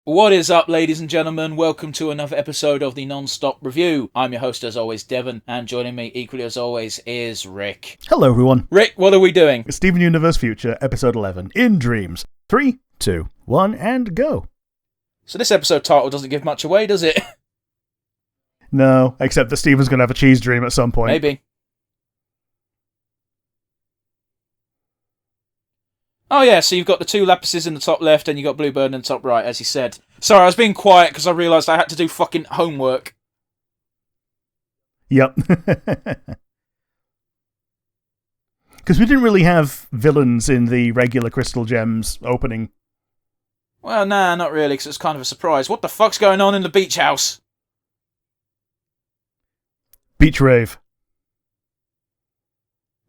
What is up, ladies and gentlemen? Welcome to another episode of the Nonstop Review. I'm your host, as always, Devon, and joining me equally as always is Rick. Hello, everyone. Rick, what are we doing? Steven Universe Future, episode 11, In Dreams. 3, 2, 1, and go. So this episode title doesn't give much away, does it? No, except that Steven's going to have a cheese dream at some point. Maybe. Oh yeah, so you've got the two lapises in the top left and you've got Bluebird in the top right, as you said. Sorry, I was being quiet because I realised I had to do fucking homework. Yep. Because we didn't really have villains in the regular Crystal Gems opening. Well, nah, not really, because it's kind of a surprise. What the fuck's going on in the beach house? Beach rave.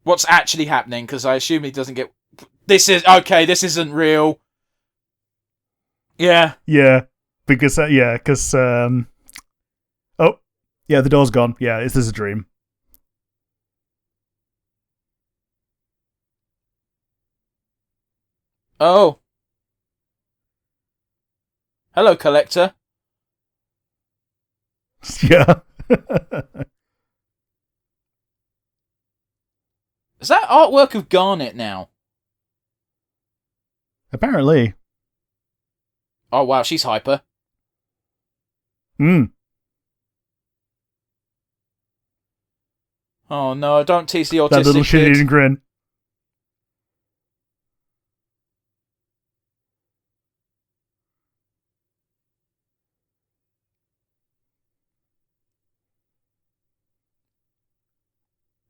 What's actually happening? Because I assume he doesn't get... This isn't real. Yeah. Yeah, because, oh, yeah, the door's gone. Yeah, this is a dream. Oh. Hello, Collector. Yeah. Is that artwork of Garnet now? Apparently. Oh, wow, she's hyper. Oh, no, don't tease the autistic That little kid. shit-eating grin.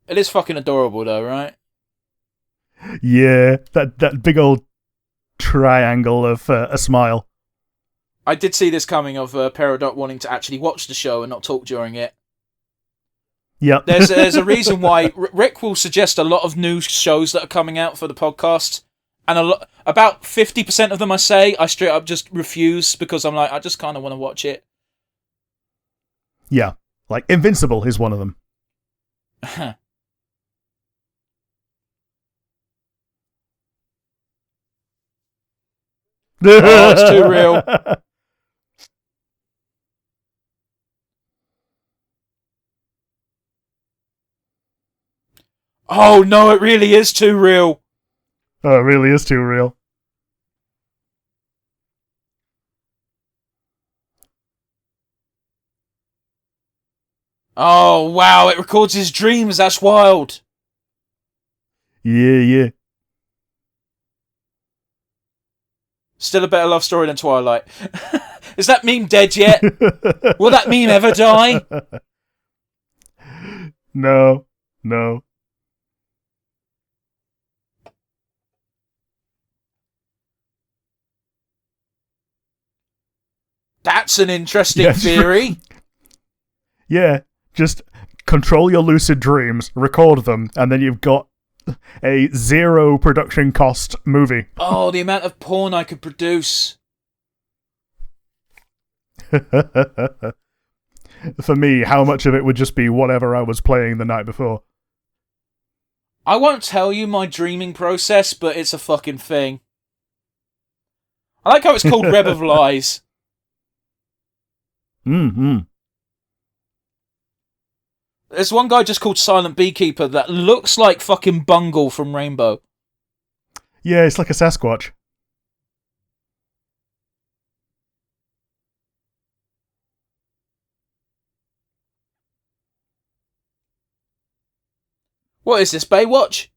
It is fucking adorable, though, right? Yeah, that big old triangle of a smile. I did see this coming of Peridot wanting to actually watch the show and not talk during it. Yep. There's a reason why Rick will suggest a lot of new shows that are coming out for the podcast, and about 50% of them I straight up just refuse because I'm like, I just kind of want to watch it. Yeah, like Invincible is one of them. Oh, it's too real. Oh no, it really is too real. Oh, it really is too real. Oh wow, it records his dreams, that's wild. Yeah. Still a better love story than Twilight. Is that meme dead yet? Will that meme ever die? No. That's an interesting theory. Yeah, just control your lucid dreams, record them, and then you've got a zero production cost movie. Oh, the amount of porn I could produce. For me, how much of it would just be whatever I was playing the night before? I won't tell you my dreaming process, but it's a fucking thing. I like how it's called Web of Lies. There's one guy just called Silent Beekeeper that looks like fucking Bungle from Rainbow. Yeah, it's like a Sasquatch. What is this, Baywatch?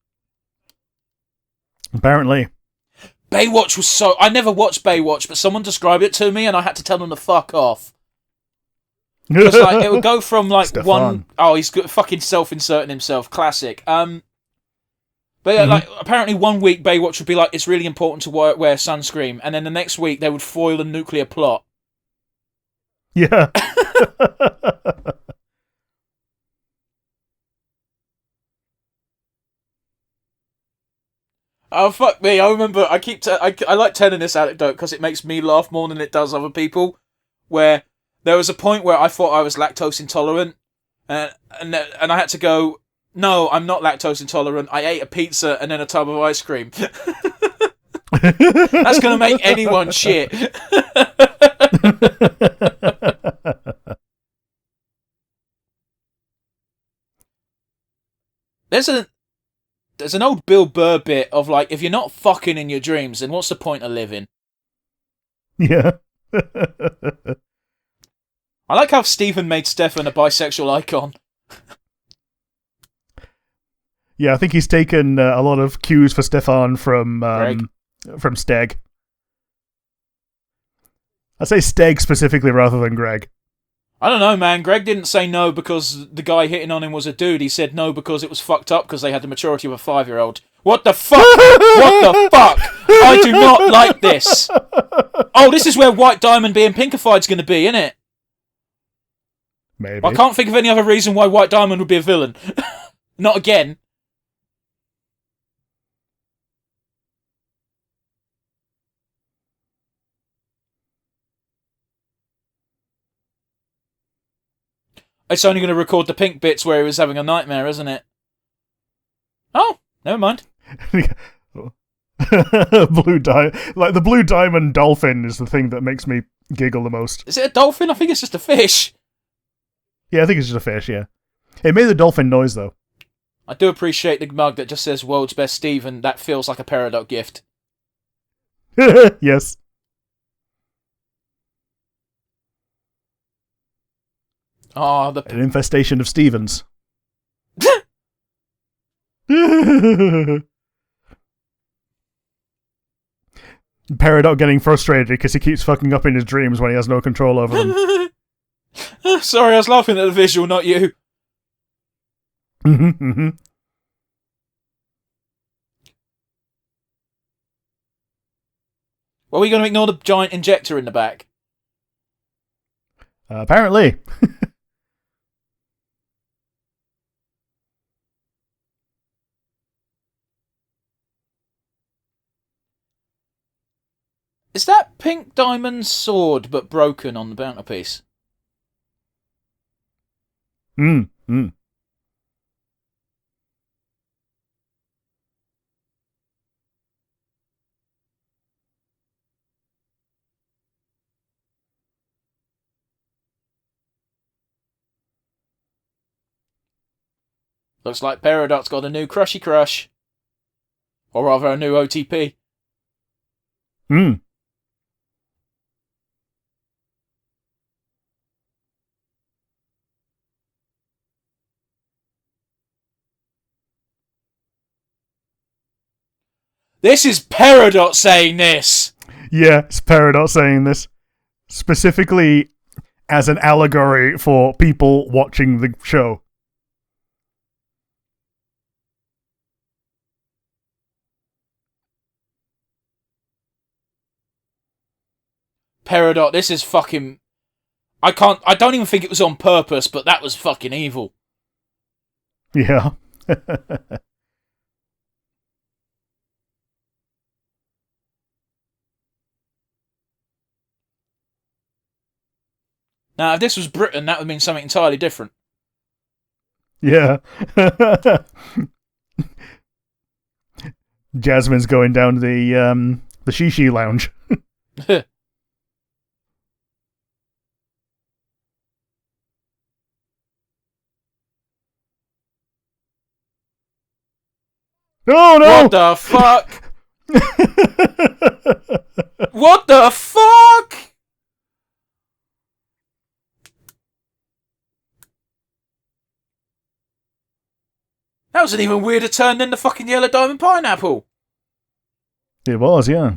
Apparently. Baywatch was so... I never watched Baywatch, but someone described it to me and I had to tell them to fuck off. Because like, it would go from like Stefan. one... Oh, he's fucking self-inserting himself. Classic. But yeah, like, apparently one week Baywatch would be like, it's really important to wear sunscreen. And then the next week they would foil a nuclear plot. Yeah. Oh, fuck me. I remember, I like telling this anecdote because it makes me laugh more than it does other people. Where there was a point where I thought I was lactose intolerant. And I had to go, no, I'm not lactose intolerant. I ate a pizza and then a tub of ice cream. That's going to make anyone shit. There's an old Bill Burr bit of like, if you're not fucking in your dreams, then what's the point of living? Yeah. I like how Steven made Stefan a bisexual icon. Yeah, I think he's taken a lot of cues for Stefan from Steg. I say Steg specifically rather than Greg. I don't know, man. Greg didn't say no because the guy hitting on him was a dude. He said no because it was fucked up because they had the maturity of a 5-year-old. What the fuck? What the fuck? I do not like this. Oh, this is where White Diamond being pinkified's going to be, isn't it? Maybe. I can't think of any other reason why White Diamond would be a villain. Not again. It's only going to record the pink bits where he was having a nightmare, isn't it? Oh, never mind. The blue diamond dolphin is the thing that makes me giggle the most. Is it a dolphin? I think it's just a fish. Yeah, I think it's just a fish, yeah. It made the dolphin noise, though. I do appreciate the mug that just says World's Best Steven. That feels like a Peridot gift. Yes. Oh, an infestation of Stevens. Peridot getting frustrated because he keeps fucking up in his dreams when he has no control over them. Sorry, I was laughing at the visual, not you. Well, are we going to ignore the giant injector in the back? Apparently. Is that pink diamond sword but broken on the bountypiece? Looks like Peridot's got a new crushy crush. Or rather, a new OTP. This is Peridot saying this! Yeah, it's Peridot saying this. Specifically as an allegory for people watching the show. Peridot, this is fucking... I don't even think it was on purpose, but that was fucking evil. Yeah. Now, if this was Britain, that would mean something entirely different. Yeah. Jasmine's going down to the Shishi lounge. Oh no! What the fuck? What the fuck? That was an even weirder turn than the fucking yellow diamond pineapple. It was, yeah.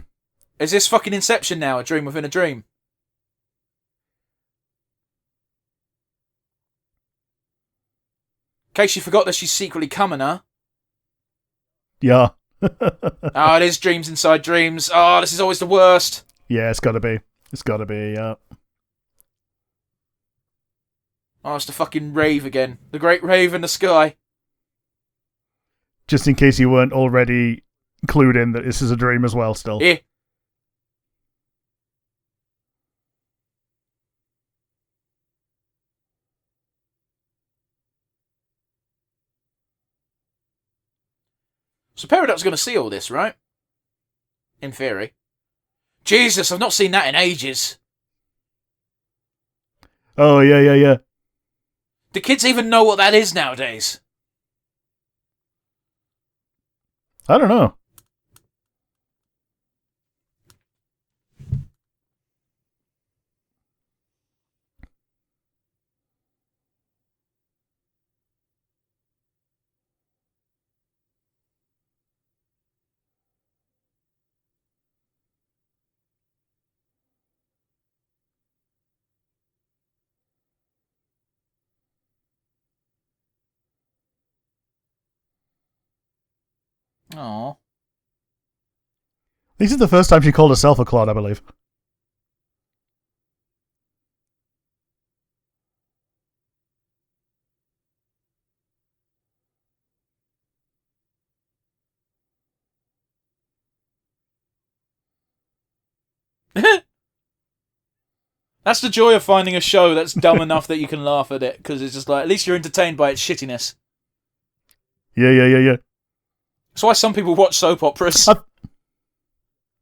Is this fucking Inception now? A dream within a dream? In case you forgot that she's secretly coming, huh? Yeah. Oh, it is dreams inside dreams. Oh, this is always the worst. Yeah, it's gotta be. It's gotta be, yeah. Oh, it's the fucking rave again. The great rave in the sky. Just in case you weren't already clued in that this is a dream as well, still. Yeah. So Peridot's going to see all this, right? In theory. Jesus, I've not seen that in ages. Oh, yeah, yeah, yeah. Do kids even know what that is nowadays? I don't know. Aww. This is the first time she called herself a clod, I believe. That's the joy of finding a show that's dumb enough that you can laugh at it, because it's just like, at least you're entertained by its shittiness. Yeah, yeah, yeah, yeah. That's why some people watch soap operas.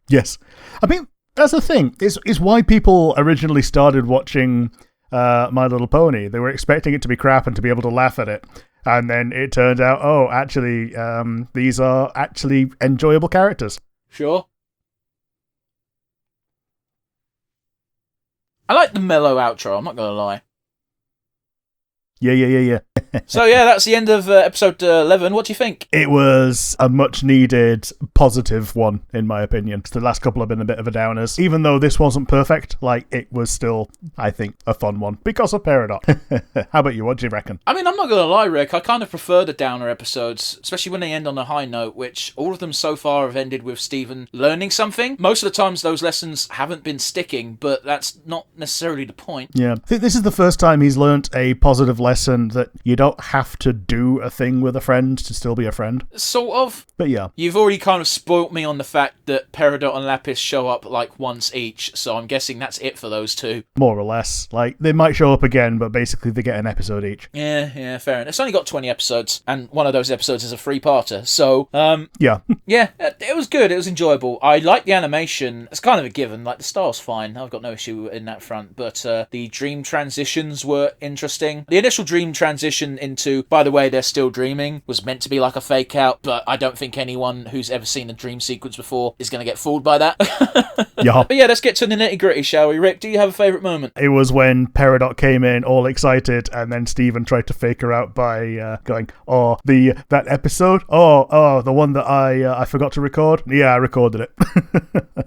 Yes. I mean, that's the thing. It's why people originally started watching My Little Pony. They were expecting it to be crap and to be able to laugh at it. And then it turned out, oh, actually, these are actually enjoyable characters. Sure. I like the mellow outro, I'm not going to lie. Yeah, yeah, yeah, yeah. So yeah, that's the end of episode 11. What do you think? It was a much-needed positive one, in my opinion. The last couple have been a bit of a downers. Even though this wasn't perfect, like, it was still, I think, a fun one. Because of Peridot. How about you? What do you reckon? I mean, I'm not going to lie, Rick. I kind of prefer the downer episodes, especially when they end on a high note, which all of them so far have ended with Steven learning something. Most of the times those lessons haven't been sticking, but that's not necessarily the point. Yeah. I think this is the first time he's learnt a positive lesson that you don't have to do a thing with a friend to still be a friend. Sort of. But yeah. You've already kind of spoilt me on the fact that Peridot and Lapis show up like once each, so I'm guessing that's it for those two. More or less. Like, they might show up again, but basically they get an episode each. Yeah, fair enough. It's only got 20 episodes, and one of those episodes is a three-parter, so, yeah. Yeah, it was good, it was enjoyable. I like the animation. It's kind of a given, like, the style's fine, I've got no issue in that front, but the dream transitions were interesting. The initial dream transition into, by the way, they're still dreaming, was meant to be like a fake out, but I don't think anyone who's ever seen a dream sequence before is going to get fooled by that. Yeah. But yeah, let's get to the nitty gritty, shall we? Rick, do you have a favourite moment? It was when Peridot came in all excited, and then Steven tried to fake her out by going, "Oh, that episode? Oh, the one that I forgot to record? Yeah, I recorded it."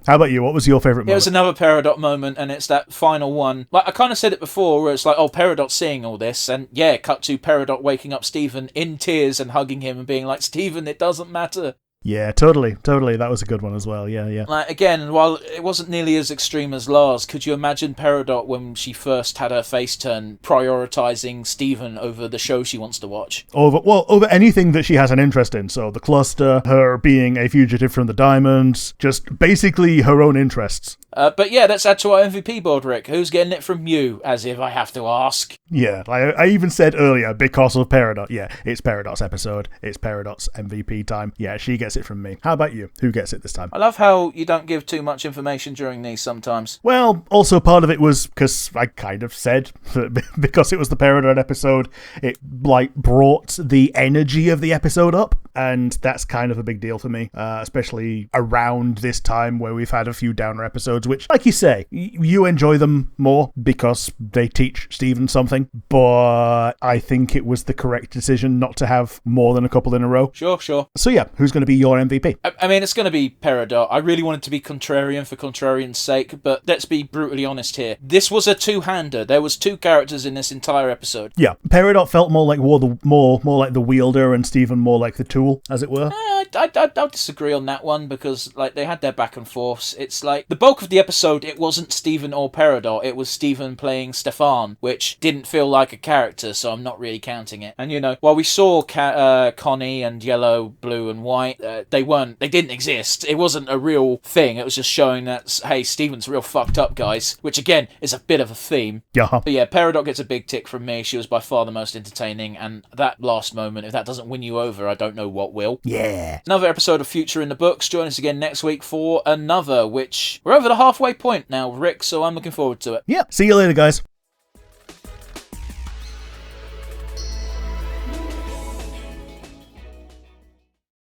How about you? What was your favourite moment? It was another Peridot moment, and it's that final one. Like, I kind of said it before, where it's like, oh, Peridot's seeing all this, and yeah, cut to Peridot waking up Steven in tears and hugging him and being like, Steven, it doesn't matter. Yeah, totally. That was a good one as well. Yeah. Like, again, while it wasn't nearly as extreme as Lars, could you imagine Peridot when she first had her face turn, prioritising Steven over the show she wants to watch? Over anything that she has an interest in. So the cluster, her being a fugitive from the diamonds, just basically her own interests. But yeah, let's add to our MVP board, Rick. Who's getting it from you, as if I have to ask? Yeah, I even said earlier, because of Peridot. Yeah, it's Peridot's episode. It's Peridot's MVP time. Yeah, she gets it from me. How about you? Who gets it this time? I love how you don't give too much information during these sometimes. Well, also part of it was because I kind of said that because it was the Peridot episode, it brought the energy of the episode up, and that's kind of a big deal for me, especially around this time where we've had a few downer episodes, which, like you say, you enjoy them more because they teach Steven something, but I think it was the correct decision not to have more than a couple in a row. Sure. So yeah, who's going to be your MVP? I mean, it's going to be Peridot. I really wanted to be contrarian for contrarian's sake, but let's be brutally honest here. This was a two-hander. There was two characters in this entire episode. Yeah, Peridot felt more like more like the wielder, and Steven more like the tool, as it were. I disagree on that one, because like they had their back and forths. It's like the bulk of the episode, it wasn't Steven or Peridot. It was Steven playing Stefan, which didn't feel like a character, so I'm not really counting it. And while we saw Connie and Yellow, Blue, and White, they didn't exist. It wasn't a real thing. It was just showing that, hey, Steven's real fucked up, guys, which again is a bit of a theme. Yeah. But yeah, Peridot gets a big tick from me. She was by far the most entertaining, and that last moment, if that doesn't win you over, I don't know what will. Yeah. Another episode of Future in the books. Join us again next week for another, which we're over the halfway point now, Rick, so I'm looking forward to it. Yeah. See you later, guys.